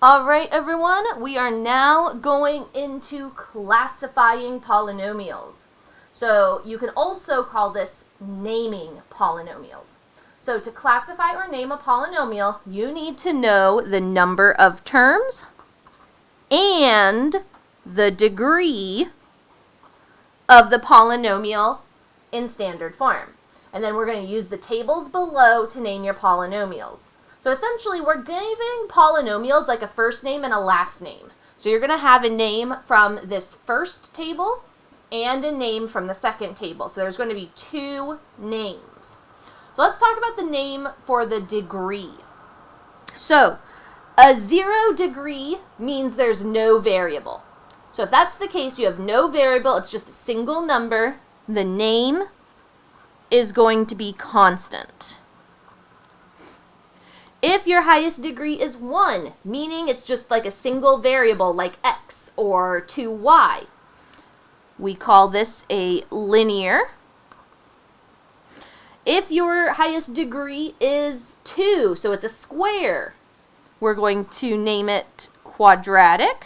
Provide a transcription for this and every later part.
All right, everyone, we are now going into classifying polynomials. So you can also call this naming polynomials. So to classify or name a polynomial, you need to know the number of terms and the degree of the polynomial in standard form. And then we're going to use the tables below to name your polynomials. So essentially, we're giving polynomials like a first name and a last name. So you're going to have a name from this first table and a name from the second table. So there's going to be two names. So let's talk about the name for the degree. So a 0 degree means there's no variable. So if that's the case, you have no variable, it's just a single number. The name is going to be constant. If your highest degree is 1, meaning it's just like a single variable like x or 2y, we call this a linear. If your highest degree is 2, so it's a square, we're going to name it quadratic.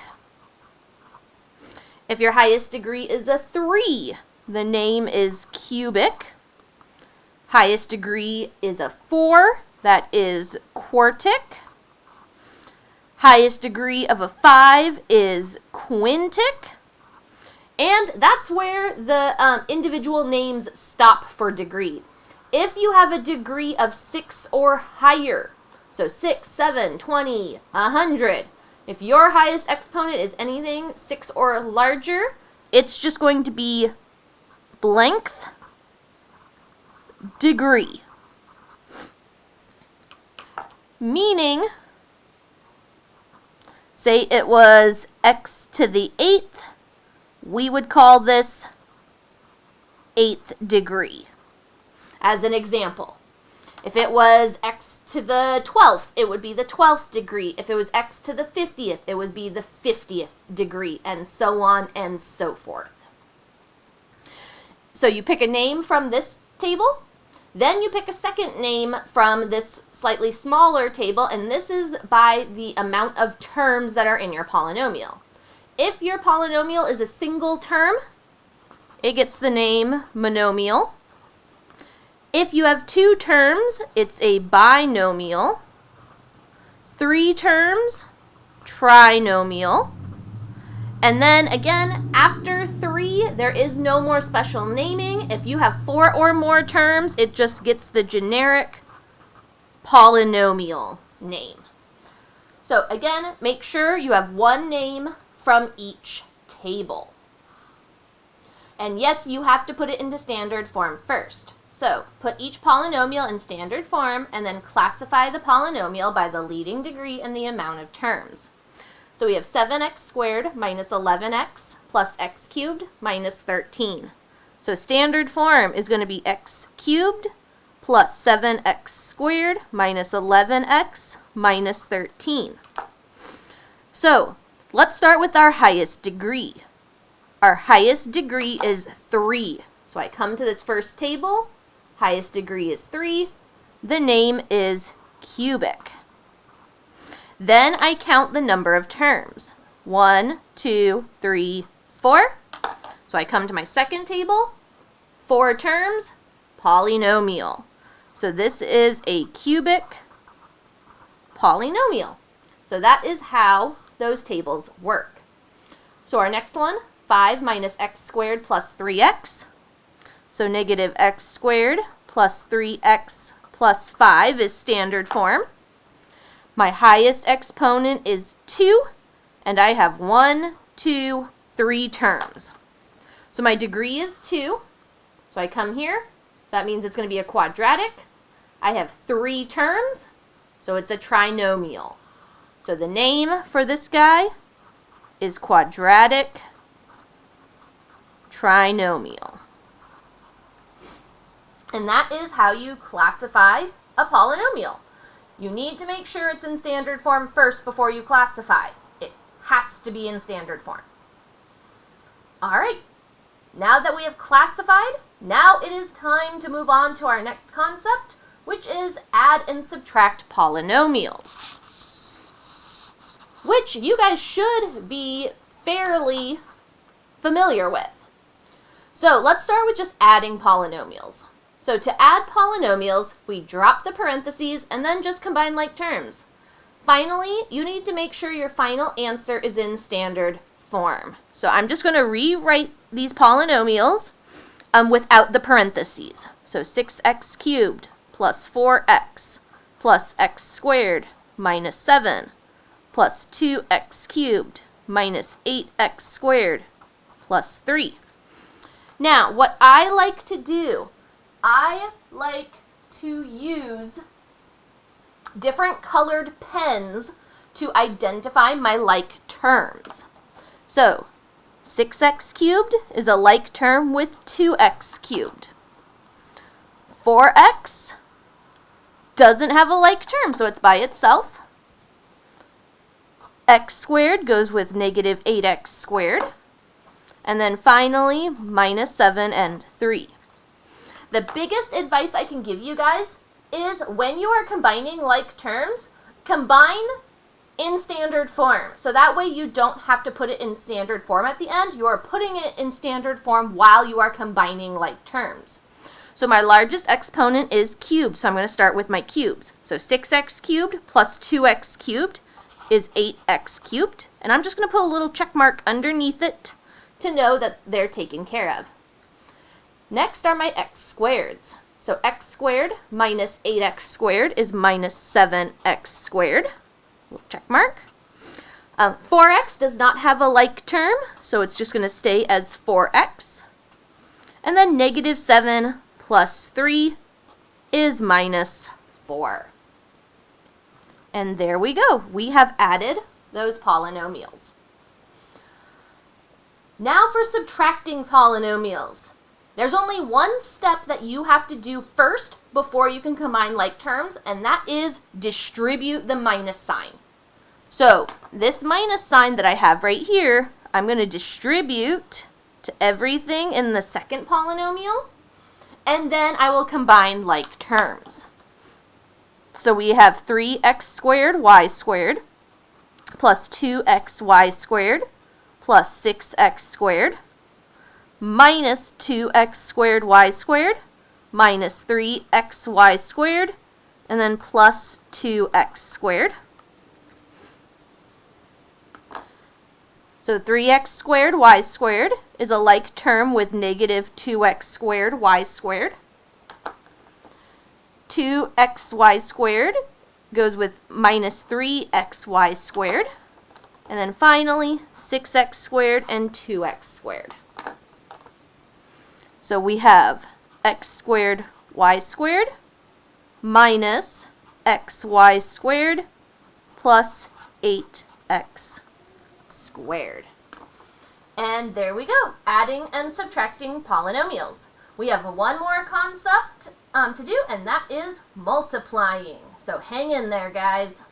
If your highest degree is a 3, the name is cubic. Highest degree is a 4, that is quartic. Highest degree of a 5 is quintic. And that's where the individual names stop for degree. If you have a degree of 6 or higher, so 6, 7, 20, 100, if your highest exponent is anything 6 or larger, it's just going to be length degree. Meaning, say it was x to the 8th, we would call this 8th degree. As an example, if it was x to the 12th, it would be the 12th degree. If it was x to the 50th, it would be the 50th degree, and so on and so forth. So you pick a name from this table, then you pick a second name from this slightly smaller table, and this is by the amount of terms that are in your polynomial. If your polynomial is a single term, it gets the name monomial. If you have 2 terms, it's a binomial. 3 terms, trinomial. And then again, after 3, there is no more special naming. If you have 4 or more terms, it just gets the generic polynomial name. So again, make sure you have one name from each table. And yes, you have to put it into standard form first. So put each polynomial in standard form and then classify the polynomial by the leading degree and the amount of terms. So we have 7x squared minus 11x plus x cubed minus 13. So standard form is going to be x cubed plus 7x squared minus 11x minus 13. So let's start with our highest degree. Our highest degree is 3. So I come to this first table. Highest degree is 3. The name is cubic. Then I count the number of terms. 1, 2, 3, 4. So I come to my second table. 4 terms, polynomial. So this is a cubic polynomial. So that is how those tables work. So our next one, 5 minus x squared plus 3x. So negative x squared plus 3x plus 5 is standard form. My highest exponent is 2, and I have 1, 2, 3 terms. So my degree is 2. So I come here. So that means it's going to be a quadratic. I have 3 terms, so it's a trinomial. So the name for this guy is quadratic trinomial. And that is how you classify a polynomial. You need to make sure it's in standard form first before you classify. It has to be in standard form. All right, now that we have classified, now it is time to move on to our next concept, which is add and subtract polynomials. which you guys should be fairly familiar with. So let's start with just adding polynomials. So to add polynomials, we drop the parentheses and then just combine like terms. Finally, you need to make sure your final answer is in standard form. So I'm just going to rewrite these polynomials without the parentheses. So 6x cubed plus 4x plus x squared minus 7 plus 2x cubed minus 8x squared plus 3. Now, what I like to do, I like to use different colored pens to identify my like terms. So, 6x cubed is a like term with 2x cubed. 4x doesn't have a like term, so it's by itself. X squared goes with negative 8x squared. And then finally, minus 7 and 3. The biggest advice I can give you guys is when you are combining like terms, combine in standard form. So that way you don't have to put it in standard form at the end. You are putting it in standard form while you are combining like terms. So my largest exponent is cubed, so I'm going to start with my cubes. So 6x cubed plus 2x cubed is 8x cubed. And I'm just going to put a little check mark underneath it to know that they're taken care of. Next are my x squareds. So x squared minus 8x squared is minus 7x squared. Check mark. 4x does not have a like term, so it's just going to stay as 4x. And then negative 7 plus 3 is minus 4. And there we go. We have added those polynomials. Now for subtracting polynomials. There's only one step that you have to do first before you can combine like terms, and that is distribute the minus sign. So this minus sign that I have right here, I'm going to distribute to everything in the second polynomial, and then I will combine like terms. So we have 3x squared y squared plus 2xy squared plus 6x squared minus 2x squared y squared minus 3xy squared and then plus 2x squared. So 3x squared y squared is a like term with negative 2x squared y squared. 2xy squared goes with minus 3xy squared. And then finally, 6x squared and 2x squared. So we have x squared y squared minus xy squared plus 8x squared. And there we go, adding and subtracting polynomials. We have one more concept to do, and that is multiplying. So hang in there, guys.